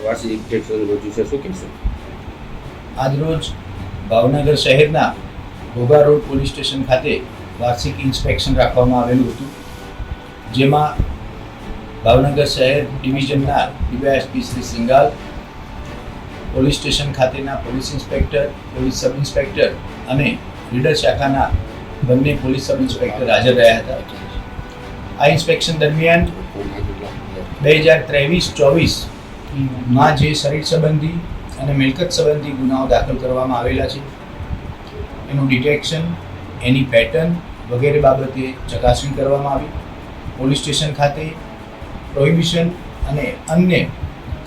વાર્ષિક ઇન્સ્પેક્શન રજૂ છે, શું કહેશો? આજરોજ ભાવનગર શહેરના ઘોઘા રોડ પોલીસ સ્ટેશન ખાતે વાર્ષિક ઇન્સ્પેક્શન રાખવામાં આવેલું હતું, જેમાં ભાવનગર શહેર ડિવિઝનના ડીવાયએસપી શ્રી સિંગાલ, પોલીસ સ્ટેશન ખાતેના police inspector, police sub inspector અને રીડર શાખાના બંને પોલીસ સબ ઇન્સ્પેક્ટર હાજર રહ્યા હતા. આ ઇન્સ્પેક્શન દરમિયાન 2023-24માં જે શરીર સંબંધી અને મિલકત સંબંધી ગુનાઓ દાખલ કરવામાં આવેલા છે એનું ડિટેક્શન, એની પેટર્ન વગેરે બાબતે ચકાસણી કરવામાં આવી. પોલીસ સ્ટેશન ખાતે પ્રોહિબિશન અને અન્ય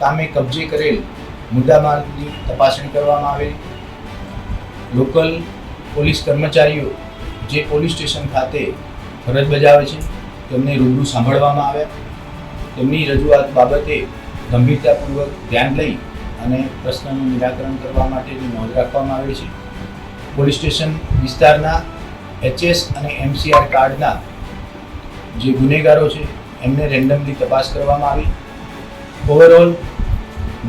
કામે કબજે કરેલ મુદ્દામાલની તપાસણી કરવામાં આવેલી. લોકલ પોલીસ કર્મચારીઓ જે પોલીસ સ્ટેશન ખાતે ફરજ બજાવે છે તેમને રૂબરૂ સાંભળવામાં આવ્યા. તેમની રજૂઆત બાબતે ગંભીરતાપૂર્વક ધ્યાન લઈ અને પ્રશ્નનું નિરાકરણ કરવા માટેની નોંધ રાખવામાં આવી છે. પોલીસ સ્ટેશન વિસ્તારના HS અને MCR કાર્ડના જે ગુનેગારો છે એમને રેન્ડમલી તપાસ કરવામાં આવી. Overall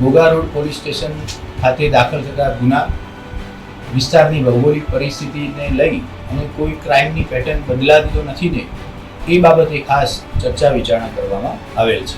Ghogha road police station ખાતે દાખલ થતા ગુના, વિસ્તારની ભૌગોલિક પરિસ્થિતિને લઈ અને કોઈ ક્રાઇમની પેટર્ન બદલાતી તો નથી ને એ બાબતે ખાસ ચર્ચા વિચારણા કરવામાં આવેલ છે.